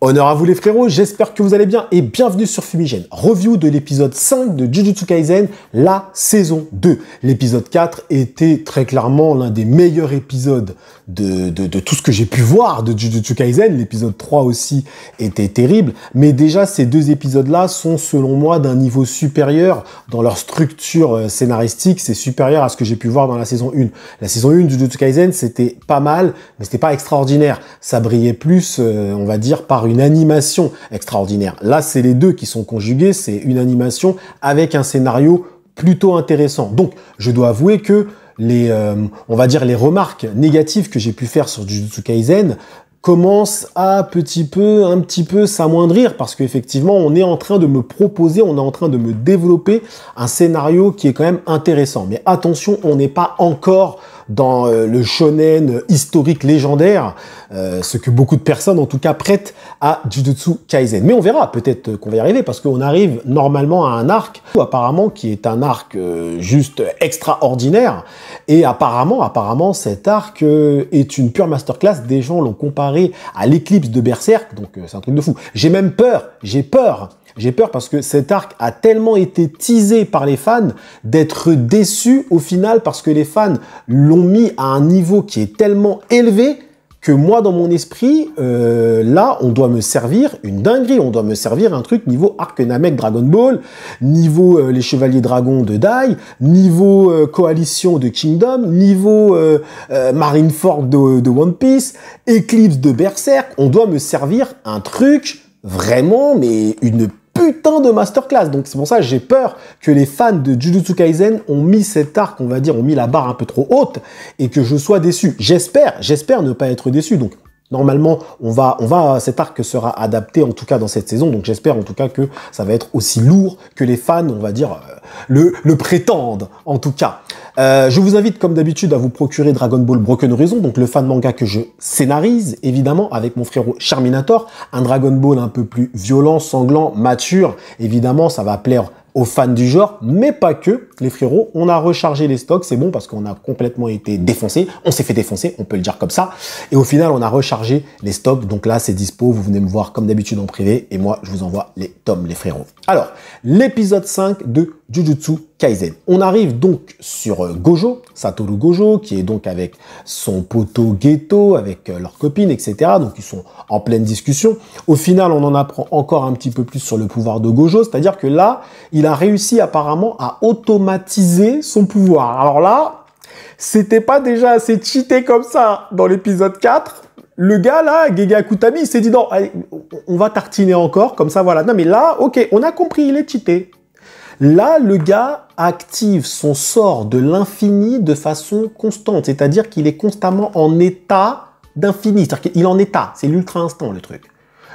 Honneur à vous les frérots, j'espère que vous allez bien et bienvenue sur Fumigène. Review de l'épisode 5 de Jujutsu Kaisen, la saison 2. L'épisode 4 était très clairement l'un des meilleurs épisodes de tout ce que j'ai pu voir de Jujutsu Kaisen. L'épisode 3 aussi était terrible, mais déjà ces deux épisodes-là sont selon moi d'un niveau supérieur dans leur structure scénaristique. C'est supérieur à ce que j'ai pu voir dans la saison 1. La saison 1 de Jujutsu Kaisen, c'était pas mal, mais c'était pas extraordinaire. Ça brillait plus, on va dire, par une animation extraordinaire. Là, c'est les deux qui sont conjugués, c'est une animation avec un scénario plutôt intéressant. Donc, je dois avouer que on va dire les remarques négatives que j'ai pu faire sur Jujutsu Kaisen commencent à un petit peu s'amoindrir parce qu'effectivement, on est en train de me proposer, on est en train de me développer un scénario qui est quand même intéressant. Mais attention, on n'est pas encore dans le shonen historique légendaire, ce que beaucoup de personnes en tout cas prêtent à Jujutsu Kaisen. Mais on verra, peut-être qu'on va y arriver parce qu'on arrive normalement à un arc apparemment qui est un arc juste extraordinaire et apparemment cet arc est une pure masterclass. Des gens l'ont comparé à l'éclipse de Berserk, donc c'est un truc de fou. J'ai peur parce que cet arc a tellement été teasé par les fans d'être déçu au final parce que les fans l'ont mis à un niveau qui est tellement élevé que moi, dans mon esprit, là, on doit me servir une dinguerie. On doit me servir un truc niveau arc Namek Dragon Ball, niveau les Chevaliers Dragons de Dai, niveau Coalition de Kingdom, niveau Marineford de One Piece, Eclipse de Berserk. On doit me servir un truc vraiment, mais une putain de masterclass. Donc c'est pour ça que j'ai peur que les fans de Jujutsu Kaisen ont mis cet arc, on va dire, ont mis la barre un peu trop haute et que je sois déçu. J'espère ne pas être déçu. Donc normalement, cet arc sera adapté en tout cas dans cette saison. Donc j'espère en tout cas que ça va être aussi lourd que les fans, on va dire, le prétendent en tout cas. Je vous invite comme d'habitude à vous procurer Dragon Ball Broken Horizon, donc le fan manga que je scénarise évidemment avec mon frérot Charminator, un Dragon Ball un peu plus violent, sanglant, mature. Évidemment, ça va plaire aux fans du genre, mais pas que, les frérots. On a rechargé les stocks, c'est bon parce qu'on a complètement été défoncé. On s'est fait défoncer, on peut le dire comme ça. Et au final, on a rechargé les stocks. Donc là, c'est dispo. Vous venez me voir comme d'habitude en privé et moi, je vous envoie les tomes, les frérots. Alors, l'épisode 5 de Jujutsu Kaisen. On arrive donc sur Gojo, Satoru Gojo, qui est donc avec son poteau Geto, avec leur copine, etc. Donc, ils sont en pleine discussion. Au final, on en apprend encore un petit peu plus sur le pouvoir de Gojo, c'est-à-dire que là, il a réussi apparemment à automatiser son pouvoir. Alors là, c'était pas déjà assez cheaté comme ça dans l'épisode 4. Le gars là, Gege Akutami, il s'est dit non, allez, on va tartiner encore, comme ça, voilà. Non mais là, ok, on a compris, il est cheaté. Là, le gars active son sort de l'infini de façon constante, c'est-à-dire qu'il est constamment en état d'infini, c'est-à-dire qu'il est en état, c'est l'ultra instant le truc.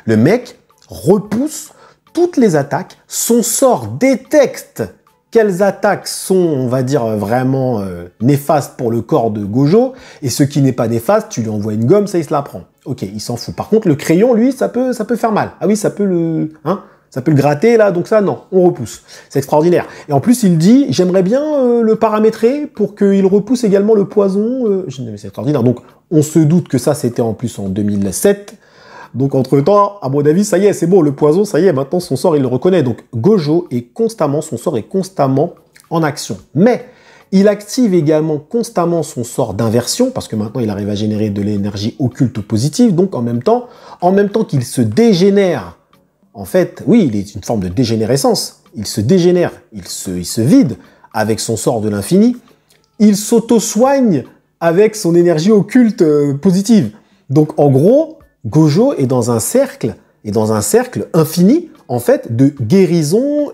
Le mec repousse toutes les attaques, son sort détecte quelles attaques sont, on va dire, vraiment néfastes pour le corps de Gojo, et ce qui n'est pas néfaste, tu lui envoies une gomme, ça il se la prend. Ok, il s'en fout. Par contre, le crayon, lui, ça peut faire mal. Ah oui, ça peut le gratter, là, donc ça, non, on repousse. C'est extraordinaire. Et en plus, il dit, j'aimerais bien le paramétrer pour qu'il repousse également le poison. C'est extraordinaire. Donc, on se doute que ça, c'était en plus en 2007. Donc, entre-temps, à mon avis, ça y est, c'est bon, le poison, ça y est, maintenant, son sort, il le reconnaît. Donc, Gojo son sort est constamment en action. Mais, il active également constamment son sort d'inversion, parce que maintenant, il arrive à générer de l'énergie occulte positive. Donc, en même temps qu'il se dégénère, en fait, oui, il est une forme de dégénérescence. Il se dégénère, il se vide avec son sort de l'infini. Il s'auto-soigne avec son énergie occulte positive. Donc, en gros, Gojo est dans un cercle infini, en fait, de guérison,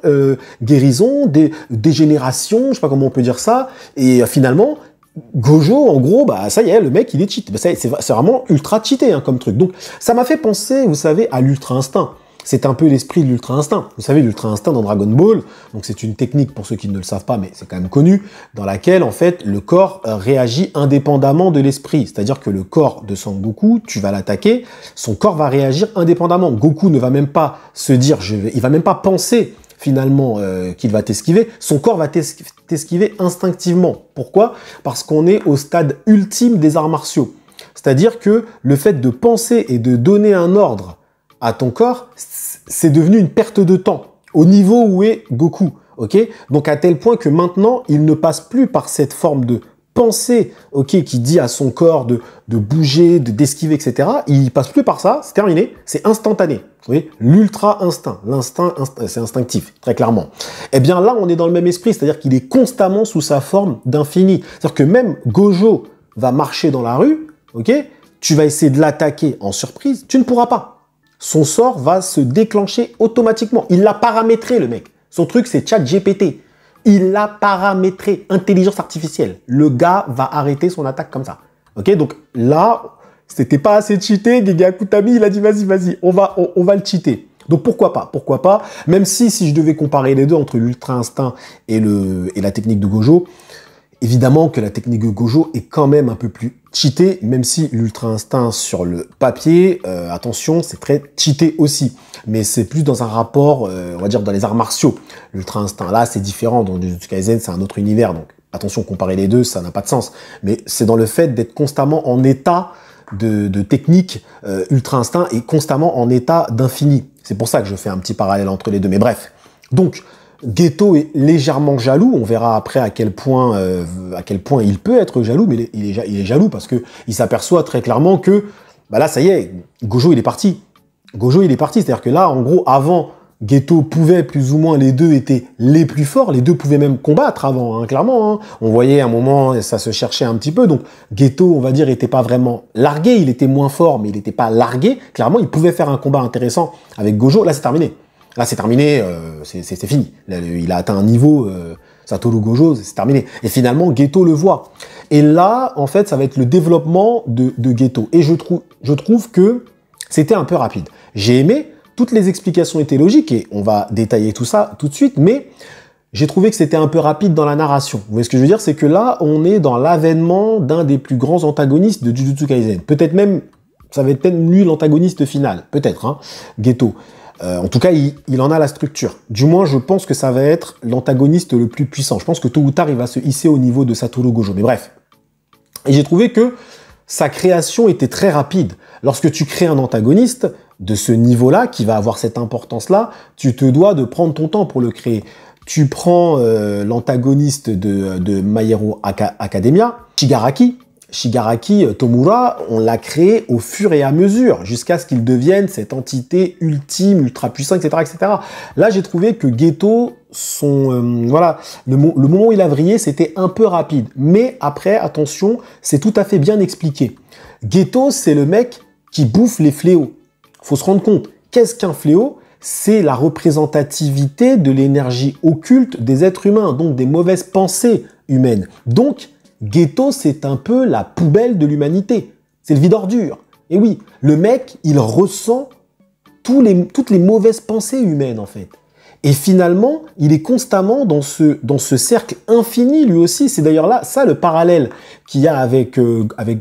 dégénération, je sais pas comment on peut dire ça. Et finalement, Gojo, en gros, bah ça y est, le mec, il est cheat. Bah, c'est vraiment ultra cheaté comme truc. Donc, ça m'a fait penser, vous savez, à l'ultra instinct. C'est un peu l'esprit de l'ultra instinct. Vous savez, l'ultra instinct dans Dragon Ball, donc c'est une technique pour ceux qui ne le savent pas, mais c'est quand même connu, dans laquelle, en fait, le corps réagit indépendamment de l'esprit. C'est-à-dire que le corps de Sangoku, tu vas l'attaquer, son corps va réagir indépendamment. Goku ne va même pas se dire, il va même pas penser finalement qu'il va t'esquiver, son corps va t'esquiver instinctivement. Pourquoi? Parce qu'on est au stade ultime des arts martiaux. C'est-à-dire que le fait de penser et de donner un ordre à ton corps, c'est devenu une perte de temps au niveau où est Goku. Ok, donc à tel point que maintenant, il ne passe plus par cette forme de pensée, ok, qui dit à son corps de bouger, d'esquiver, etc. Il passe plus par ça, c'est terminé, c'est instantané. Vous voyez, l'ultra instinct, l'instinct, c'est instinctif, très clairement. Eh bien là, on est dans le même esprit, c'est-à-dire qu'il est constamment sous sa forme d'infini. C'est-à-dire que même Gojo va marcher dans la rue, ok, tu vas essayer de l'attaquer en surprise, tu ne pourras pas. Son sort va se déclencher automatiquement. Il l'a paramétré, le mec. Son truc, c'est ChatGPT. Il l'a paramétré, intelligence artificielle. Le gars va arrêter son attaque comme ça. Ok, donc là, c'était pas assez cheaté. Gege Akutami, il a dit vas-y, on va le cheater. Donc pourquoi pas, même si je devais comparer les deux entre l'ultra instinct et la technique de Gojo, évidemment que la technique de Gojo est quand même un peu plus cheatée, même si l'ultra instinct sur le papier, attention, c'est très cheaté aussi. Mais c'est plus dans un rapport, on va dire, dans les arts martiaux. L'ultra instinct, là, c'est différent. Dans Jujutsu Kaisen, c'est un autre univers. Donc, attention, comparer les deux, ça n'a pas de sens. Mais c'est dans le fait d'être constamment en état de technique ultra instinct et constamment en état d'infini. C'est pour ça que je fais un petit parallèle entre les deux. Mais bref. Donc, Geto est légèrement jaloux. On verra après à quel point il peut être jaloux, mais il est jaloux parce que il s'aperçoit très clairement que, bah là, ça y est, Gojo, il est parti. Gojo, il est parti. C'est-à-dire que là, en gros, avant, Geto pouvait plus ou moins, les deux étaient les plus forts. Les deux pouvaient même combattre avant, hein, clairement. Hein. On voyait à un moment, ça se cherchait un petit peu. Donc, Geto, on va dire, était pas vraiment largué. Il était moins fort, mais il n'était pas largué. Clairement, il pouvait faire un combat intéressant avec Gojo. Là, c'est terminé. Là, c'est terminé, c'est fini. Là, il a atteint un niveau, Satoru Gojo, c'est terminé. Et finalement, Geto le voit. Et là, en fait, ça va être le développement de Geto. Et je trouve que c'était un peu rapide. J'ai aimé, toutes les explications étaient logiques, et on va détailler tout ça tout de suite, mais j'ai trouvé que c'était un peu rapide dans la narration. Vous voyez ce que je veux dire? C'est que là, on est dans l'avènement d'un des plus grands antagonistes de Jujutsu Kaisen. Peut-être même, ça va être peut-être lui l'antagoniste final. Peut-être, hein, Geto. En tout cas, il en a la structure. Du moins, je pense que ça va être l'antagoniste le plus puissant. Je pense que tôt ou tard, il va se hisser au niveau de Satoru Gojo. Mais bref. Et j'ai trouvé que sa création était très rapide. Lorsque tu crées un antagoniste de ce niveau-là, qui va avoir cette importance-là, tu te dois de prendre ton temps pour le créer. Tu prends l'antagoniste de My Hero Academia, Shigaraki Tomura, on l'a créé au fur et à mesure, jusqu'à ce qu'il devienne cette entité ultime, ultra puissant, etc., etc. Là, j'ai trouvé que Geto, voilà, le moment où il a vrillé, c'était un peu rapide. Mais après, attention, c'est tout à fait bien expliqué. Geto, c'est le mec qui bouffe les fléaux. Faut se rendre compte, qu'est-ce qu'un fléau? C'est la représentativité de l'énergie occulte des êtres humains, donc des mauvaises pensées humaines. Donc, Geto, c'est un peu la poubelle de l'humanité. C'est le vide ordure. Et oui, le mec, il ressent toutes les mauvaises pensées humaines, en fait. Et finalement, il est constamment dans ce cercle infini, lui aussi. C'est d'ailleurs là, ça, le parallèle qu'il y a avec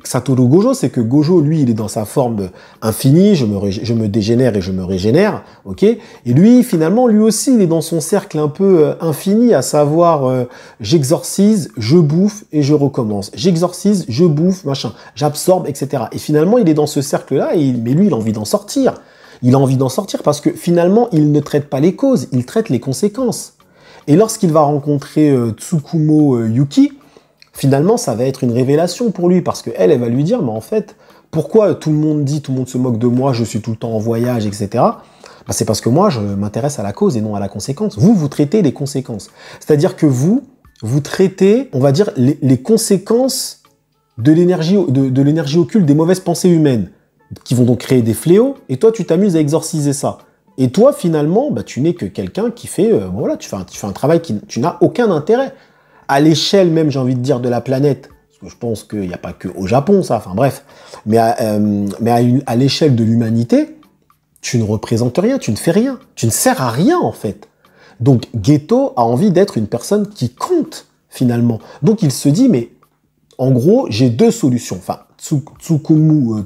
Satoru Gojo, c'est que Gojo, lui, il est dans sa forme infinie, je me dégénère et je me régénère, ok? Et lui, finalement, lui aussi, il est dans son cercle un peu infini, à savoir, j'exorcise, je bouffe et je recommence. J'exorcise, je bouffe, machin, j'absorbe, etc. Et finalement, il est dans ce cercle-là, mais lui, il a envie d'en sortir. Il a envie d'en sortir parce que finalement, il ne traite pas les causes, il traite les conséquences. Et lorsqu'il va rencontrer Tsukumo Yuki, finalement, ça va être une révélation pour lui parce qu'elle va lui dire, mais en fait, pourquoi tout le monde se moque de moi, je suis tout le temps en voyage, etc. Bah, c'est parce que moi, je m'intéresse à la cause et non à la conséquence. Vous traitez les conséquences. C'est-à-dire que vous traitez, on va dire, les conséquences de l'énergie occulte, des mauvaises pensées humaines, qui vont donc créer des fléaux, et toi, tu t'amuses à exorciser ça. Et toi, finalement, bah, tu n'es que quelqu'un qui fait, voilà, tu fais un travail qui tu n'as aucun intérêt. À l'échelle même, j'ai envie de dire, de la planète, parce que je pense qu'il n'y a pas que au Japon, ça, enfin bref, mais à l'échelle de l'humanité, tu ne représentes rien, tu ne fais rien, tu ne sers à rien, en fait. Donc, Geto a envie d'être une personne qui compte, finalement. Donc, il se dit, mais en gros, j'ai deux solutions. Enfin, Tsukumo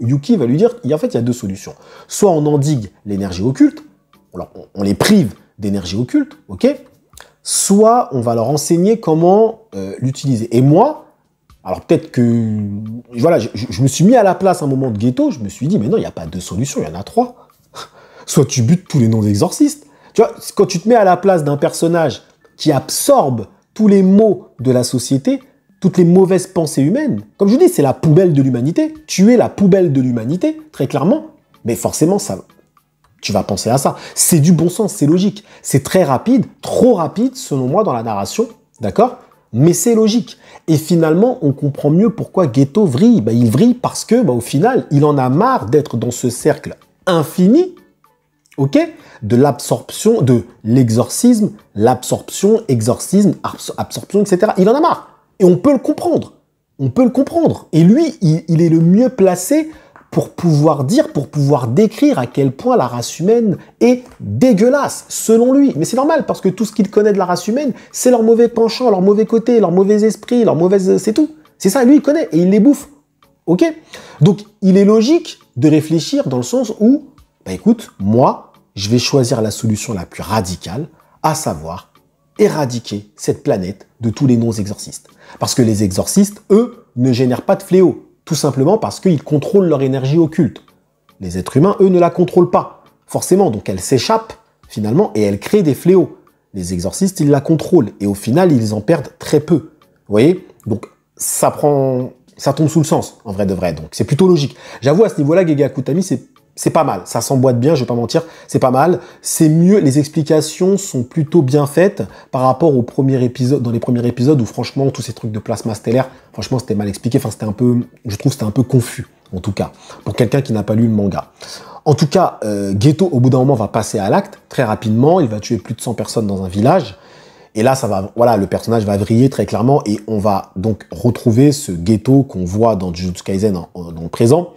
Yuki va lui dire, en fait, il y a deux solutions. Soit on endigue l'énergie occulte, on les prive d'énergie occulte, ok? Soit on va leur enseigner comment l'utiliser. Et moi, alors peut-être que, voilà, je me suis mis à la place à un moment de Geto, je me suis dit, mais non, il n'y a pas deux solutions, il y en a trois. soit tu butes tous les non-exorcistes. Tu vois, quand tu te mets à la place d'un personnage qui absorbe tous les maux de la société, toutes les mauvaises pensées humaines, comme je dis, c'est la poubelle de l'humanité. Tu es la poubelle de l'humanité, très clairement. Mais forcément, tu vas penser à ça. C'est du bon sens, c'est logique. C'est très rapide, trop rapide, selon moi, dans la narration, d'accord? Mais c'est logique. Et finalement, on comprend mieux pourquoi Geto vrille. Il vrille parce que, au final, il en a marre d'être dans ce cercle infini, ok, de l'absorption, de l'exorcisme, l'absorption, exorcisme, absorption, etc. Il en a marre. Et on peut le comprendre. On peut le comprendre. Et lui, il est le mieux placé pour pouvoir dire, pour pouvoir décrire à quel point la race humaine est dégueulasse, selon lui. Mais c'est normal, parce que tout ce qu'il connaît de la race humaine, c'est leur mauvais penchant, leur mauvais côté, leur mauvais esprit, leur mauvaise... C'est tout. C'est ça, lui, il connaît, et il les bouffe. Ok? Donc, il est logique de réfléchir dans le sens où, écoute, moi, je vais choisir la solution la plus radicale, à savoir éradiquer cette planète de tous les non-exorcistes. Parce que les exorcistes, eux, ne génèrent pas de fléau. Tout simplement parce qu'ils contrôlent leur énergie occulte. Les êtres humains, eux, ne la contrôlent pas. Forcément, donc elle s'échappe, finalement, et elle crée des fléaux. Les exorcistes, ils la contrôlent, et au final, ils en perdent très peu. Vous voyez? Donc, ça tombe sous le sens, en vrai de vrai. Donc, c'est plutôt logique. J'avoue, à ce niveau-là, Gege Akutami, c'est pas mal. Ça s'emboîte bien, je vais pas mentir, c'est pas mal. C'est mieux, les explications sont plutôt bien faites par rapport au premier épisode, dans les premiers épisodes où franchement, tous ces trucs de plasma stellaire, franchement, c'était mal expliqué. Enfin, je trouve que c'était un peu confus, en tout cas, pour quelqu'un qui n'a pas lu le manga. En tout cas, Geto, au bout d'un moment, va passer à l'acte, très rapidement. Il va tuer plus de 100 personnes dans un village. Et là, voilà, le personnage va vriller très clairement et on va donc retrouver ce Geto qu'on voit dans Jujutsu Kaisen dans le présent.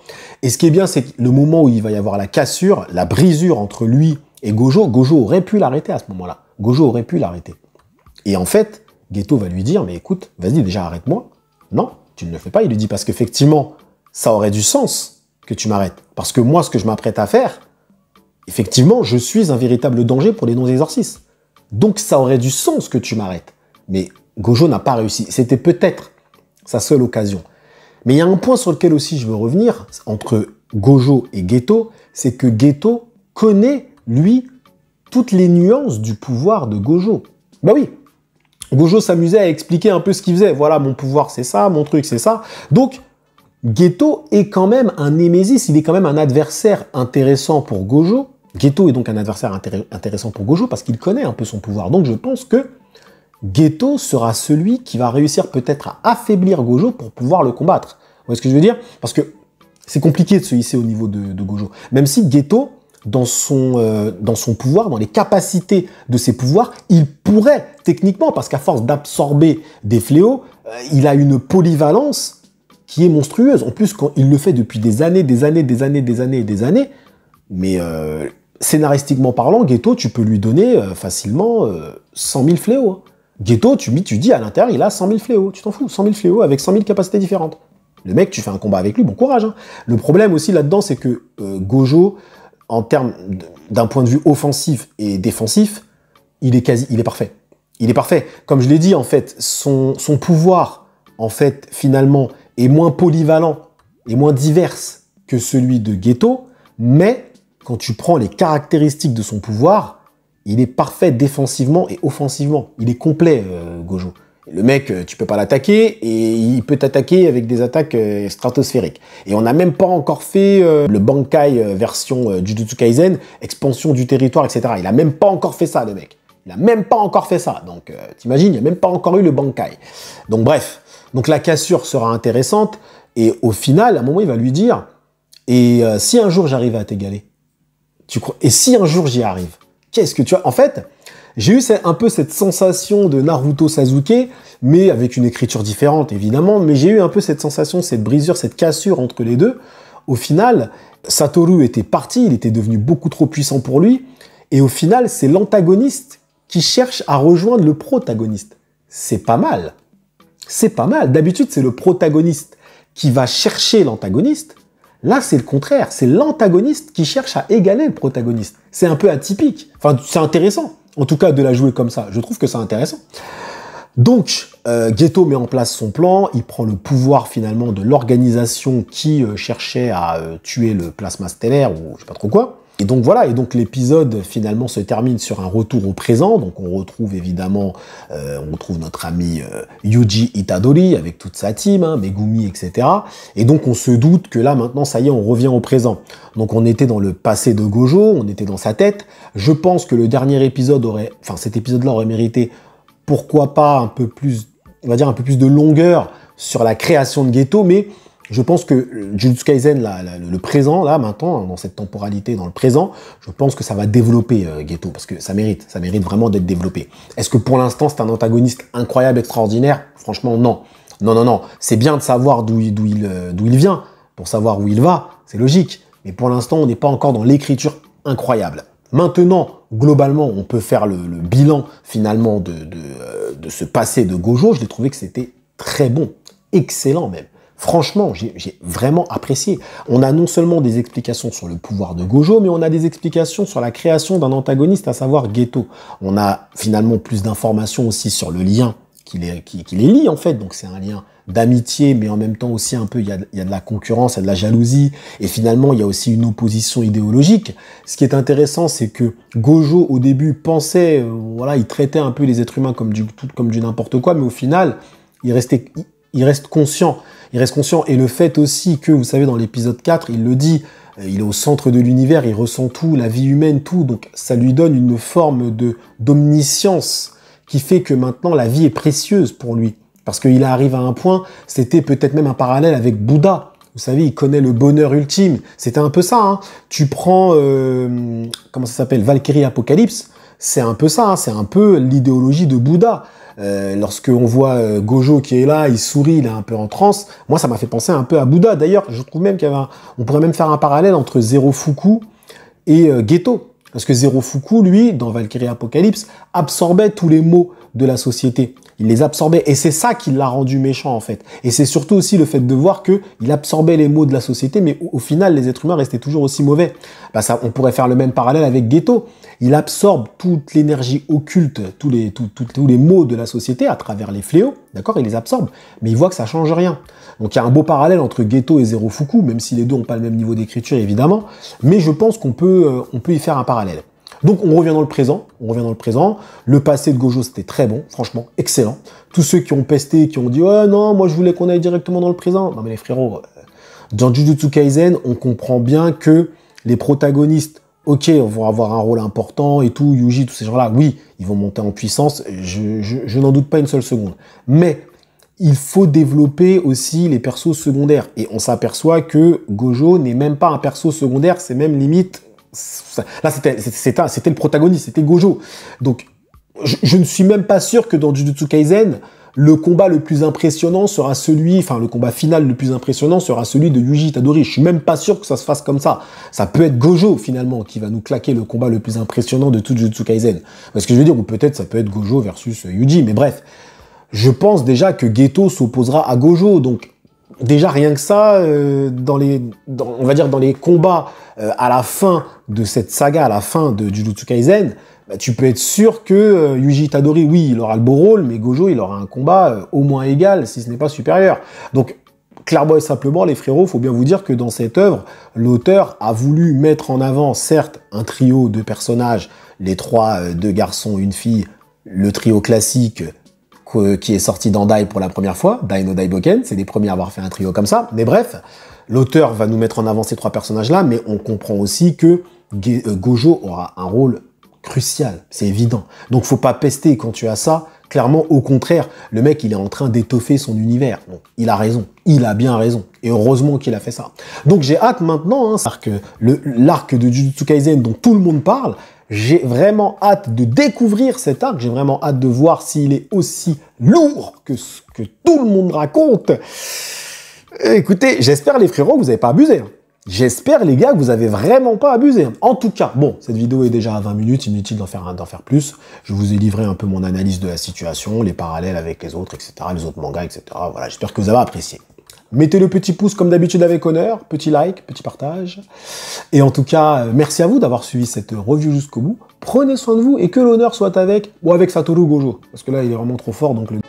Et ce qui est bien, c'est que le moment où il va y avoir la cassure, la brisure entre lui et Gojo, Gojo aurait pu l'arrêter à ce moment-là. Gojo aurait pu l'arrêter. Et en fait, Geto va lui dire, mais écoute, vas-y, déjà arrête-moi. Non, tu ne le fais pas. Il lui dit, parce qu'effectivement, ça aurait du sens que tu m'arrêtes. Parce que moi, ce que je m'apprête à faire, effectivement, je suis un véritable danger pour les non-exorcistes. Donc ça aurait du sens que tu m'arrêtes. Mais Gojo n'a pas réussi. C'était peut-être sa seule occasion. Mais il y a un point sur lequel aussi je veux revenir, entre Gojo et Geto, c'est que Geto connaît, lui, toutes les nuances du pouvoir de Gojo. Bah oui, Gojo s'amusait à expliquer un peu ce qu'il faisait. Voilà, mon pouvoir c'est ça, mon truc c'est ça. Donc, Geto est quand même un némésis, il est quand même un adversaire intéressant pour Gojo. Geto est donc un adversaire intéressant pour Gojo parce qu'il connaît un peu son pouvoir. Donc je pense que Geto sera celui qui va réussir peut-être à affaiblir Gojo pour pouvoir le combattre. Vous voyez ce que je veux dire? Parce que c'est compliqué de se hisser au niveau de Gojo. Même si Geto, dans son pouvoir, dans les capacités de ses pouvoirs, il pourrait techniquement, parce qu'à force d'absorber des fléaux, il a une polyvalence qui est monstrueuse. En plus, quand il le fait depuis des années, mais scénaristiquement parlant, Geto, tu peux lui donner facilement 100 000 fléaux. Hein. Geto, tu dis à l'intérieur, il a 100 000 fléaux. Tu t'en fous, 100 000 fléaux avec 100 000 capacités différentes. Le mec, tu fais un combat avec lui, bon courage. Hein. Le problème aussi là-dedans, c'est que Gojo, en termes d'un point de vue offensif et défensif, il est parfait. Il est parfait. Comme je l'ai dit, en fait, son pouvoir, en fait, finalement, est moins polyvalent et moins divers que celui de Geto, mais quand tu prends les caractéristiques de son pouvoir, il est parfait défensivement et offensivement. Il est complet, Gojo. Le mec, tu peux pas l'attaquer et il peut t'attaquer avec des attaques stratosphériques. Et on n'a même pas encore fait le Bankai version Jujutsu Kaisen, expansion du territoire, etc. Il a même pas encore fait ça, le mec. Il a même pas encore fait ça. Donc, t'imagines, il n'y a même pas encore eu le Bankai. Donc, bref. Donc, la cassure sera intéressante. Et au final, à un moment, il va lui dire, et si un jour j'arrive à t'égaler, tu crois? Et si un jour j'y arrive, qu'est-ce que tu as? En fait, j'ai eu un peu cette sensation de Naruto Sasuke, mais avec une écriture différente, évidemment, mais j'ai eu un peu cette sensation, cette brisure, cette cassure entre les deux. Au final, Satoru était parti, il était devenu beaucoup trop puissant pour lui, et au final, c'est l'antagoniste qui cherche à rejoindre le protagoniste. C'est pas mal. C'est pas mal. D'habitude, c'est le protagoniste qui va chercher l'antagoniste. Là, c'est le contraire. C'est l'antagoniste qui cherche à égaler le protagoniste. C'est un peu atypique. Enfin, c'est intéressant. En tout cas, de la jouer comme ça. Je trouve que c'est intéressant. Donc, Geto met en place son plan. Il prend le pouvoir, finalement, de l'organisation qui cherchait à tuer le plasma stellaire ou je sais pas trop quoi. Et donc voilà, et donc l'épisode finalement se termine sur un retour au présent. Donc on retrouve évidemment, on retrouve notre ami Yuji Itadori avec toute sa team, hein, Megumi, etc. Et donc on se doute que là maintenant, ça y est, on revient au présent. Donc on était dans le passé de Gojo, on était dans sa tête. Je pense que le dernier épisode aurait, enfin cet épisode-là aurait mérité, pourquoi pas un peu plus, on va dire un peu plus de longueur sur la création de Geto, mais je pense que Jujutsu Kaisen, le présent, là, maintenant, dans cette temporalité, dans le présent, je pense que ça va développer Geto, parce que ça mérite vraiment d'être développé. Est-ce que pour l'instant, c'est un antagoniste incroyable, extraordinaire? Franchement, non. Non. C'est bien de savoir d'où il vient, pour savoir où il va, c'est logique. Mais pour l'instant, on n'est pas encore dans l'écriture incroyable. Maintenant, globalement, on peut faire le bilan, finalement, de ce passé de Gojo. Je l'ai trouvé que c'était très bon, excellent même. Franchement, j'ai vraiment apprécié. On a non seulement des explications sur le pouvoir de Gojo, mais on a des explications sur la création d'un antagoniste, à savoir Geto. On a finalement plus d'informations aussi sur le lien qui les lie, en fait. Donc c'est un lien d'amitié, mais en même temps aussi un peu, il y a de la concurrence, il y a de la jalousie, et finalement, il y a aussi une opposition idéologique. Ce qui est intéressant, c'est que Gojo, au début, pensait, voilà, il traitait un peu les êtres humains comme du n'importe quoi, mais au final, il reste conscient. Il reste conscient. Et le fait aussi que, vous savez, dans l'épisode 4, il le dit, il est au centre de l'univers, il ressent tout, la vie humaine, tout. Donc, ça lui donne une forme d'omniscience qui fait que maintenant, la vie est précieuse pour lui. Parce qu'il arrive à un point, c'était peut-être même un parallèle avec Bouddha. Vous savez, il connaît le bonheur ultime. C'était un peu ça, hein. Tu prends, comment ça s'appelle, Valkyrie Apocalypse. C'est un peu ça, hein. C'est un peu l'idéologie de Bouddha. Lorsqu'on voit Gojo qui est là, il sourit, il est un peu en transe. Moi, ça m'a fait penser un peu à Bouddha. D'ailleurs, je trouve même on pourrait même faire un parallèle entre Zero Fuku et Geto. Parce que Zero Fuku, lui, dans Valkyrie Apocalypse, absorbait tous les maux de la société. Il les absorbait. Et c'est ça qui l'a rendu méchant, en fait. Et c'est surtout aussi le fait de voir qu'il absorbait les maux de la société, mais au final, les êtres humains restaient toujours aussi mauvais. Bah ça, on pourrait faire le même parallèle avec Geto. Il absorbe toute l'énergie occulte, tous les maux de la société à travers les fléaux, d'accord? Il les absorbe, mais il voit que ça change rien. Donc il y a un beau parallèle entre Geto et Zero Fuku, même si les deux n'ont pas le même niveau d'écriture, évidemment, mais je pense qu'on peut y faire un parallèle. Donc on revient dans le présent, Le passé de Gojo, c'était très bon, franchement, excellent. Tous ceux qui ont pesté, qui ont dit « Ouais, non, moi je voulais qu'on aille directement dans le présent ». Non mais les frérots, dans Jujutsu Kaisen, on comprend bien que les protagonistes, ok, vont avoir un rôle important et tout, Yuji, tous ces gens-là, oui, ils vont monter en puissance, je n'en doute pas une seule seconde. Mais il faut développer aussi les persos secondaires. Et on s'aperçoit que Gojo n'est même pas un perso secondaire, c'est même limite... Là, c'était le protagoniste, c'était Gojo. Donc, je ne suis même pas sûr que dans Jujutsu Kaisen, le combat le plus impressionnant sera celui, enfin, le combat final le plus impressionnant sera celui de Yuji Itadori. Je suis même pas sûr que ça se fasse comme ça. Ça peut être Gojo, finalement, qui va nous claquer le combat le plus impressionnant de tout Jujutsu Kaisen. Parce que je veux dire, ou peut-être ça peut être Gojo versus Yuji, mais bref. Je pense déjà que Geto s'opposera à Gojo, donc déjà rien que ça, on va dire dans les combats à la fin de cette saga, à la fin de Jujutsu Kaisen, bah, tu peux être sûr que Yuji Itadori, oui, il aura le beau rôle, mais Gojo, il aura un combat au moins égal, si ce n'est pas supérieur. Donc, clairement et simplement, les frérots, faut bien vous dire que dans cette œuvre, l'auteur a voulu mettre en avant, certes, un trio de personnages, les deux garçons, une fille, le trio classique, qui est sorti dans Dai pour la première fois, Dai no Daiboken, c'est les premiers à avoir fait un trio comme ça, mais bref, l'auteur va nous mettre en avant ces trois personnages-là, mais on comprend aussi que Gojo aura un rôle crucial, c'est évident. Donc faut pas pester quand tu as ça, clairement, au contraire, le mec, il est en train d'étoffer son univers. Donc, il a raison, il a bien raison, et heureusement qu'il a fait ça. Donc j'ai hâte maintenant, hein, l'arc de Jujutsu Kaisen dont tout le monde parle, j'ai vraiment hâte de découvrir cet arc, j'ai vraiment hâte de voir s'il est aussi lourd que ce que tout le monde raconte. Écoutez, j'espère les frérots que vous n'avez pas abusé. Hein. J'espère les gars que vous avez vraiment pas abusé. Hein. En tout cas, bon, cette vidéo est déjà à 20 minutes, inutile d'en faire plus. Je vous ai livré un peu mon analyse de la situation, les parallèles avec les autres, etc., les autres mangas, etc. Voilà, j'espère que vous avez apprécié. Mettez le petit pouce comme d'habitude avec honneur, petit like, petit partage. Et en tout cas, merci à vous d'avoir suivi cette review jusqu'au bout. Prenez soin de vous et que l'honneur soit avec, ou avec Satoru Gojo. Parce que là, il est vraiment trop fort, donc le...